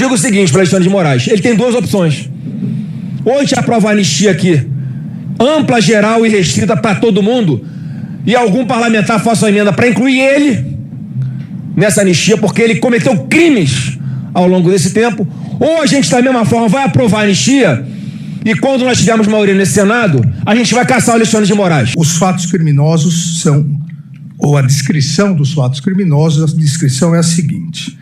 digo o seguinte para Alexandre de Moraes, ele tem duas opções. Ou a gente aprova a anistia aqui, ampla, geral e restrita para todo mundo, e algum parlamentar faça uma emenda para incluir ele nessa anistia, porque ele cometeu crimes ao longo desse tempo, ou a gente, da mesma forma, vai aprovar a anistia e quando nós tivermos maioria nesse Senado, a gente vai caçar o Alexandre de Moraes. Os fatos criminosos são, ou a descrição dos fatos criminosos, a descrição é a seguinte: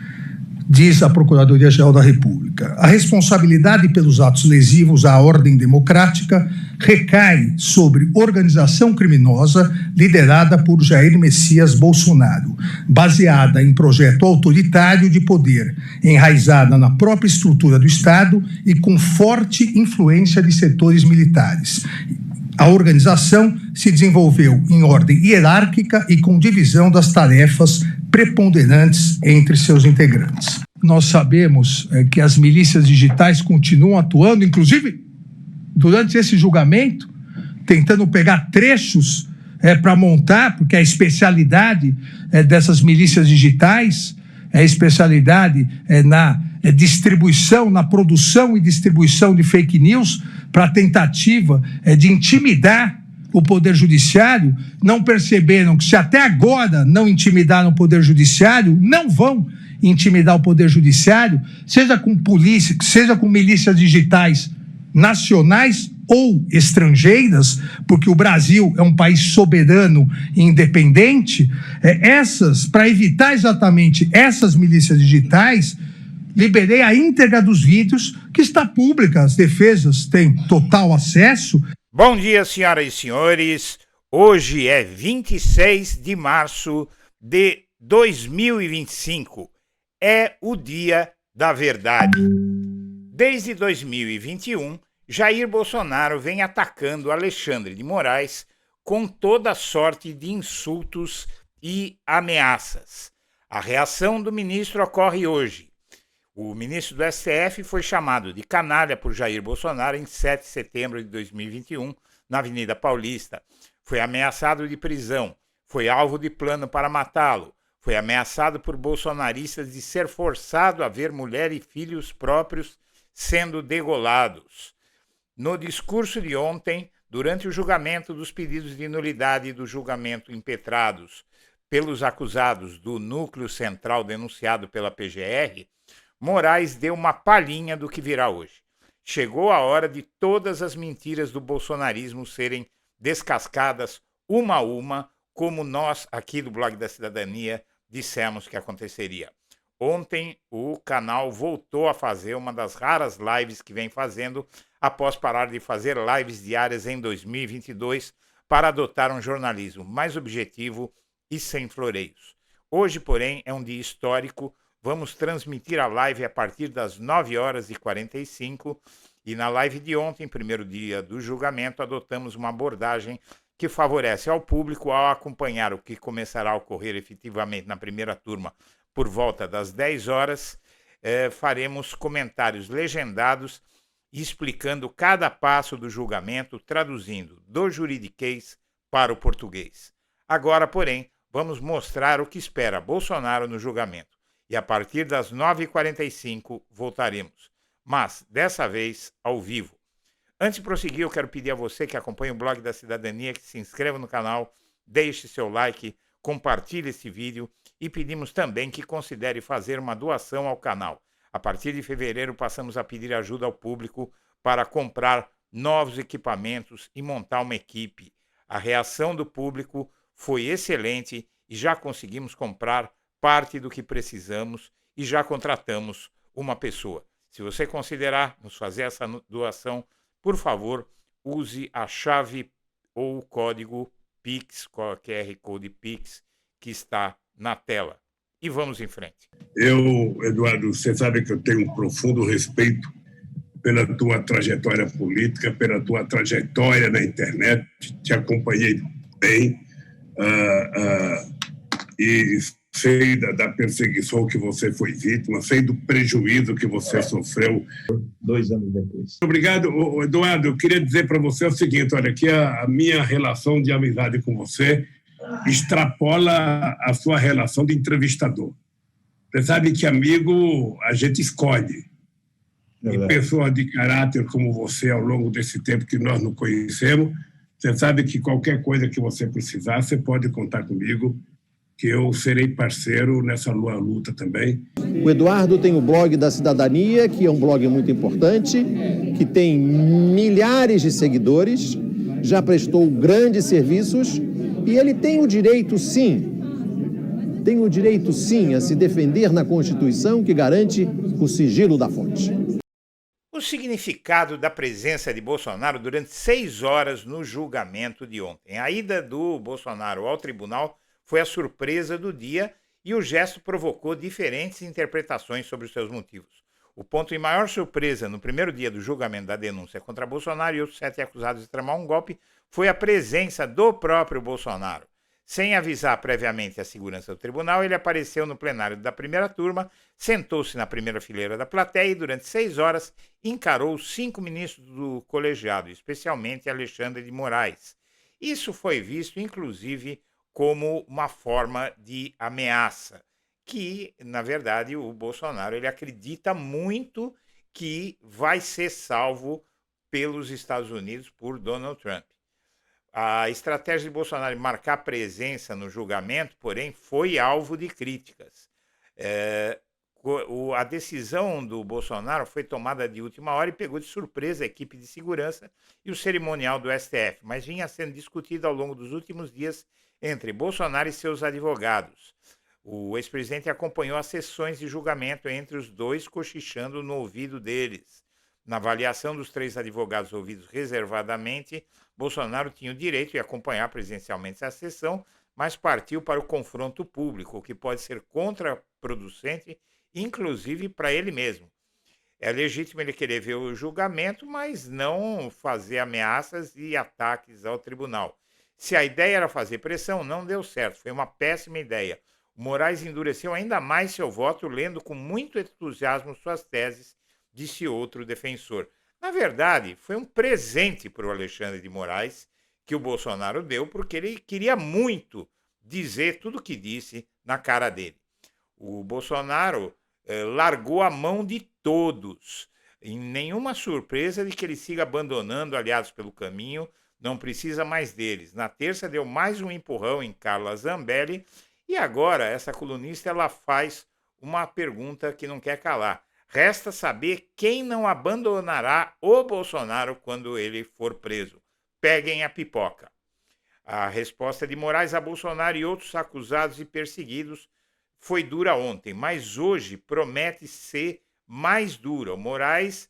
diz a Procuradoria-Geral da República, a responsabilidade pelos atos lesivos à ordem democrática recai sobre organização criminosa liderada por Jair Messias Bolsonaro, baseada em projeto autoritário de poder, enraizada na própria estrutura do Estado e com forte influência de setores militares. A organização se desenvolveu em ordem hierárquica e com divisão das tarefas preponderantes entre seus integrantes. Nós sabemos que as milícias digitais continuam atuando, inclusive durante esse julgamento, tentando pegar trechos para montar, porque a especialidade dessas milícias digitais, a especialidade na distribuição, na produção e distribuição de fake news, para tentativa de intimidar o Poder Judiciário. Não perceberam que se até agora não intimidaram o Poder Judiciário, não vão intimidar o Poder Judiciário, seja com polícia, seja com milícias digitais nacionais ou estrangeiras, porque o Brasil é um país soberano e independente. Para evitar exatamente essas milícias digitais, liberei a íntegra dos vídeos, que está pública, as defesas têm total acesso. Bom dia, senhoras e senhores. Hoje é 26 de março de 2025. É o dia da verdade. Desde 2021, Jair Bolsonaro vem atacando Alexandre de Moraes com toda sorte de insultos e ameaças. A reação do ministro ocorre hoje. O ministro do STF foi chamado de canalha por Jair Bolsonaro em 7 de setembro de 2021, na Avenida Paulista. Foi ameaçado de prisão, foi alvo de plano para matá-lo, foi ameaçado por bolsonaristas de ser forçado a ver mulher e filhos próprios sendo degolados. No discurso de ontem, durante o julgamento dos pedidos de nulidade do julgamento impetrados pelos acusados do núcleo central denunciado pela PGR, Moraes deu uma palhinha do que virá hoje. Chegou a hora de todas as mentiras do bolsonarismo serem descascadas uma a uma, como nós aqui do Blog da Cidadania dissemos que aconteceria. Ontem o canal voltou a fazer uma das raras lives que vem fazendo após parar de fazer lives diárias em 2022 para adotar um jornalismo mais objetivo e sem floreios. Hoje, porém, é um dia histórico. Vamos transmitir a live a partir das 9h45 e na live de ontem, primeiro dia do julgamento, adotamos uma abordagem que favorece ao público ao acompanhar o que começará a ocorrer efetivamente na primeira turma por volta das 10 horas. Faremos comentários legendados explicando cada passo do julgamento, traduzindo do juridiquês para o português. Agora, porém, vamos mostrar o que espera Bolsonaro no julgamento. E a partir das 9h45 voltaremos, mas dessa vez ao vivo. Antes de prosseguir, eu quero pedir a você que acompanha o Blog da Cidadania que se inscreva no canal, deixe seu like, compartilhe esse vídeo e pedimos também que considere fazer uma doação ao canal. A partir de fevereiro passamos a pedir ajuda ao público para comprar novos equipamentos e montar uma equipe. A reação do público foi excelente e já conseguimos comprar parte do que precisamos e já contratamos uma pessoa. Se você considerar nos fazer essa doação, por favor, use a chave ou o código PIX, QR Code PIX, que está na tela. E vamos em frente. Eduardo, você sabe que eu tenho um profundo respeito pela tua trajetória política, pela tua trajetória na internet. Te acompanhei bem e sei da perseguição que você foi vítima, sei do prejuízo que você sofreu 2 anos depois. Obrigado, Eduardo. Eu queria dizer para você o seguinte: olha, que a minha relação de amizade com você extrapola a sua relação de entrevistador. Você sabe que amigo a gente escolhe, E Verdade. pessoas de caráter como você, ao longo desse tempo que nós nos conhecemos, você sabe que qualquer coisa que você precisar, você pode contar comigo, que eu serei parceiro nessa luta também. O Eduardo tem o blog da Cidadania, que é um blog muito importante, que tem milhares de seguidores, já prestou grandes serviços e ele tem o direito, sim, a se defender na Constituição que garante o sigilo da fonte. O significado da presença de Bolsonaro durante 6 horas no julgamento de ontem. A ida do Bolsonaro ao tribunal foi a surpresa do dia e o gesto provocou diferentes interpretações sobre os seus motivos. O ponto de maior surpresa no primeiro dia do julgamento da denúncia contra Bolsonaro e outros 7 acusados de tramar um golpe foi a presença do próprio Bolsonaro. Sem avisar previamente a segurança do tribunal, ele apareceu no plenário da primeira turma, sentou-se na primeira fileira da plateia e durante 6 horas encarou os 5 ministros do colegiado, especialmente Alexandre de Moraes. Isso foi visto, inclusive, como uma forma de ameaça, que, na verdade, o Bolsonaro ele acredita muito que vai ser salvo pelos Estados Unidos por Donald Trump. A estratégia de Bolsonaro de marcar presença no julgamento, porém, foi alvo de críticas. A decisão do Bolsonaro foi tomada de última hora e pegou de surpresa a equipe de segurança e o cerimonial do STF, mas vinha sendo discutido ao longo dos últimos dias entre Bolsonaro e seus advogados. O ex-presidente acompanhou as sessões de julgamento entre os dois, cochichando no ouvido deles. Na avaliação dos 3 advogados ouvidos reservadamente, Bolsonaro tinha o direito de acompanhar presencialmente a sessão, mas partiu para o confronto público, o que pode ser contraproducente, inclusive para ele mesmo. É legítimo ele querer ver o julgamento, mas não fazer ameaças e ataques ao tribunal. Se a ideia era fazer pressão, não deu certo, foi uma péssima ideia. O Moraes endureceu ainda mais seu voto, lendo com muito entusiasmo suas teses, disse outro defensor. Na verdade, foi um presente para o Alexandre de Moraes que o Bolsonaro deu, porque ele queria muito dizer tudo o que disse na cara dele. O Bolsonaro largou a mão de todos, em nenhuma surpresa de que ele siga abandonando aliados pelo caminho, não precisa mais deles. Na terça deu mais um empurrão em Carla Zambelli e agora essa colunista ela faz uma pergunta que não quer calar. Resta saber quem não abandonará o Bolsonaro quando ele for preso. Peguem a pipoca. A resposta de Moraes a Bolsonaro e outros acusados e perseguidos foi dura ontem, mas hoje promete ser mais dura. O Moraes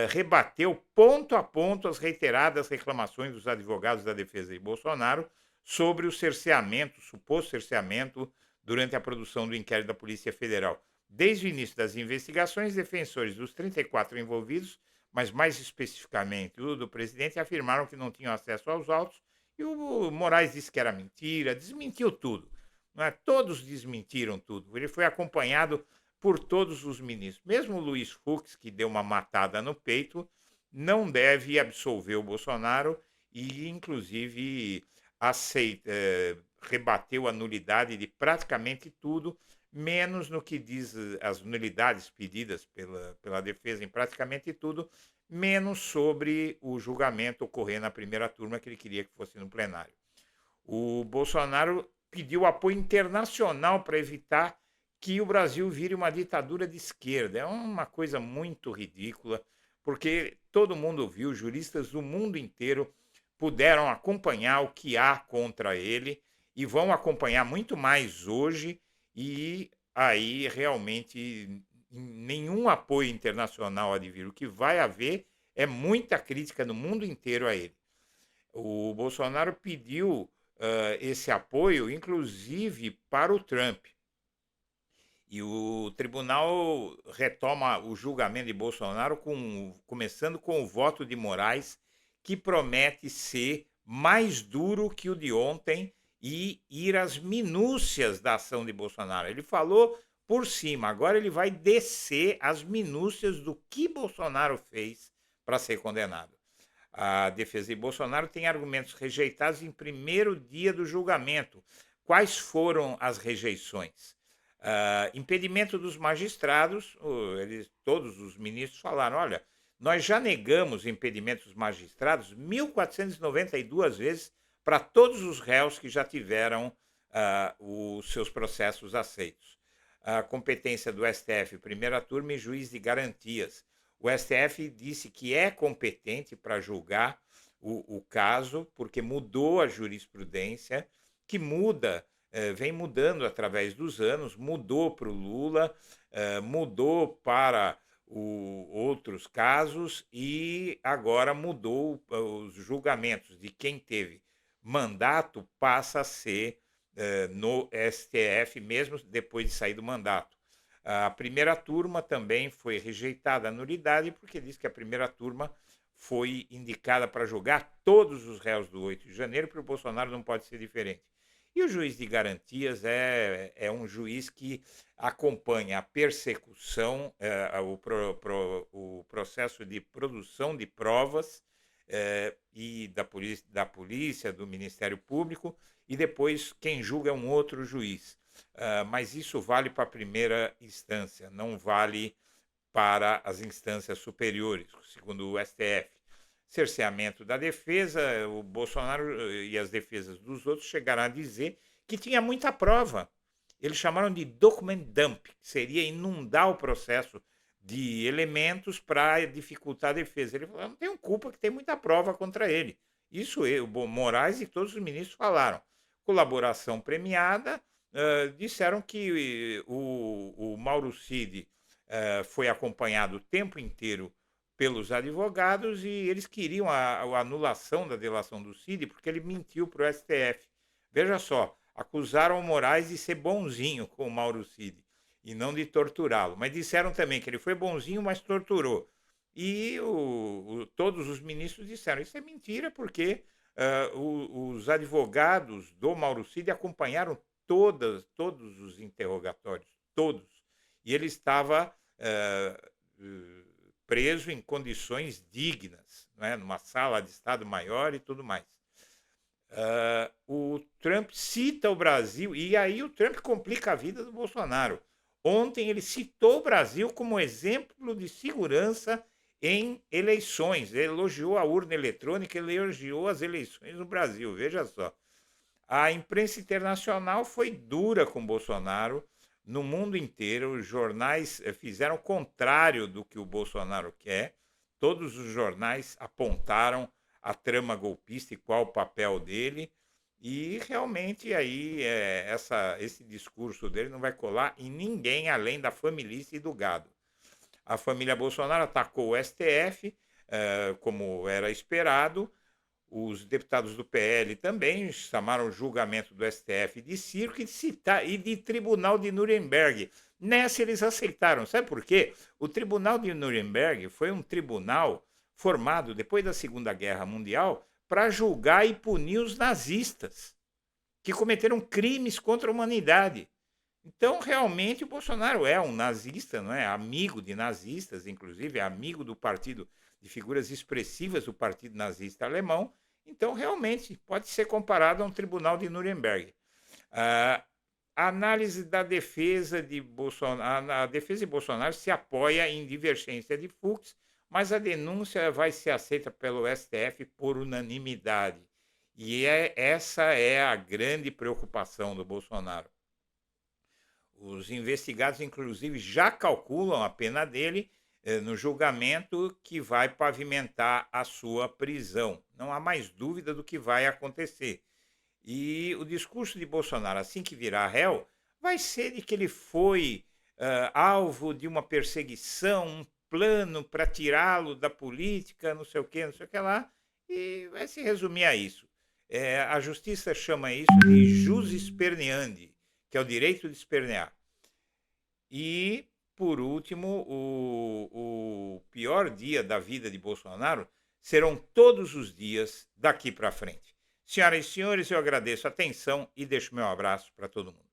rebateu ponto a ponto as reiteradas reclamações dos advogados da defesa de Bolsonaro sobre o cerceamento, o suposto cerceamento, durante a produção do inquérito da Polícia Federal. Desde o início das investigações, defensores dos 34 envolvidos, mas mais especificamente o do presidente, afirmaram que não tinham acesso aos autos e o Moraes disse que era mentira, desmentiu tudo. Não é? Todos desmentiram tudo. Ele foi acompanhado por todos os ministros. Mesmo o Luiz Fux, que deu uma matada no peito, não deve absolver o Bolsonaro e, inclusive, rebateu a nulidade de praticamente tudo, menos no que diz as nulidades pedidas pela defesa em praticamente tudo, menos sobre o julgamento ocorrer na primeira turma, que ele queria que fosse no plenário. O Bolsonaro pediu apoio internacional para evitar que o Brasil vire uma ditadura de esquerda. É uma coisa muito ridícula, porque todo mundo viu, juristas do mundo inteiro puderam acompanhar o que há contra ele e vão acompanhar muito mais hoje, e aí realmente nenhum apoio internacional há de vir. O que vai haver é muita crítica no mundo inteiro a ele. O Bolsonaro pediu esse apoio, inclusive, para o Trump. E o tribunal retoma o julgamento de Bolsonaro começando com o voto de Moraes, que promete ser mais duro que o de ontem e ir às minúcias da ação de Bolsonaro. Ele falou por cima, agora ele vai descer as minúcias do que Bolsonaro fez para ser condenado. A defesa de Bolsonaro tem argumentos rejeitados em primeiro dia do julgamento. Quais foram as rejeições? Impedimento dos magistrados, todos os ministros falaram, olha, nós já negamos impedimento dos magistrados 1.492 vezes para todos os réus que já tiveram os seus processos aceitos. A competência do STF, primeira turma, e juiz de garantias. O STF disse que é competente para julgar o caso, porque mudou a jurisprudência, que vem mudando através dos anos, mudou para o Lula, mudou para outros casos e agora mudou os julgamentos de quem teve mandato, passa a ser no STF, mesmo depois de sair do mandato. A primeira turma também foi rejeitada a nulidade, porque diz que a primeira turma foi indicada para julgar todos os réus do 8 de janeiro, para o Bolsonaro não pode ser diferente. E o juiz de garantias é um juiz que acompanha a persecução, o processo de produção de provas e da polícia, do Ministério Público, e depois quem julga é um outro juiz. Mas isso vale para a primeira instância, não vale para as instâncias superiores, segundo o STF. Cerceamento da defesa, o Bolsonaro e as defesas dos outros chegaram a dizer que tinha muita prova. Eles chamaram de document dump, que seria inundar o processo de elementos para dificultar a defesa. Ele falou, não tenho culpa que tem muita prova contra ele. Isso o Moraes e todos os ministros falaram. Colaboração premiada, disseram que o Mauro Cid foi acompanhado o tempo inteiro pelos advogados e eles queriam a anulação da delação do Cid porque ele mentiu para o STF. Veja só, acusaram o Moraes de ser bonzinho com o Mauro Cid e não de torturá-lo, mas disseram também que ele foi bonzinho, mas torturou. E todos os ministros disseram, isso é mentira porque os advogados do Mauro Cid acompanharam todos os interrogatórios, todos. E ele estava preso em condições dignas, né, numa sala de Estado maior e tudo mais. O Trump cita o Brasil, e aí o Trump complica a vida do Bolsonaro. Ontem ele citou o Brasil como exemplo de segurança em eleições. Ele elogiou a urna eletrônica, ele elogiou as eleições no Brasil, veja só. A imprensa internacional foi dura com Bolsonaro, no mundo inteiro, os jornais fizeram o contrário do que o Bolsonaro quer. Todos os jornais apontaram a trama golpista e qual o papel dele. E realmente aí esse discurso dele não vai colar em ninguém além da família e do gado. A família Bolsonaro atacou o STF, como era esperado. Os deputados do PL também chamaram o julgamento do STF de circo e de Tribunal de Nuremberg. Nessa eles aceitaram. Sabe por quê? O Tribunal de Nuremberg foi um tribunal formado depois da Segunda Guerra Mundial para julgar e punir os nazistas que cometeram crimes contra a humanidade. Então, realmente, o Bolsonaro é um nazista, não é? Amigo de nazistas, inclusive, é amigo do partido, de figuras expressivas do Partido Nazista Alemão. Então, realmente, pode ser comparado a um tribunal de Nuremberg. A análise da defesa de Bolsonaro, a defesa de Bolsonaro se apoia em divergência de Fux, mas a denúncia vai ser aceita pelo STF por unanimidade. E essa é a grande preocupação do Bolsonaro. Os investigados, inclusive, já calculam a pena dele no julgamento que vai pavimentar a sua prisão. Não há mais dúvida do que vai acontecer. E o discurso de Bolsonaro, assim que virar réu, vai ser de que ele foi alvo de uma perseguição, um plano para tirá-lo da política, não sei o que lá, e vai se resumir a isso. A justiça chama isso de jus esperneandi, que é o direito de espernear. E, por último, o pior dia da vida de Bolsonaro serão todos os dias daqui para frente. Senhoras e senhores, eu agradeço a atenção e deixo meu abraço para todo mundo.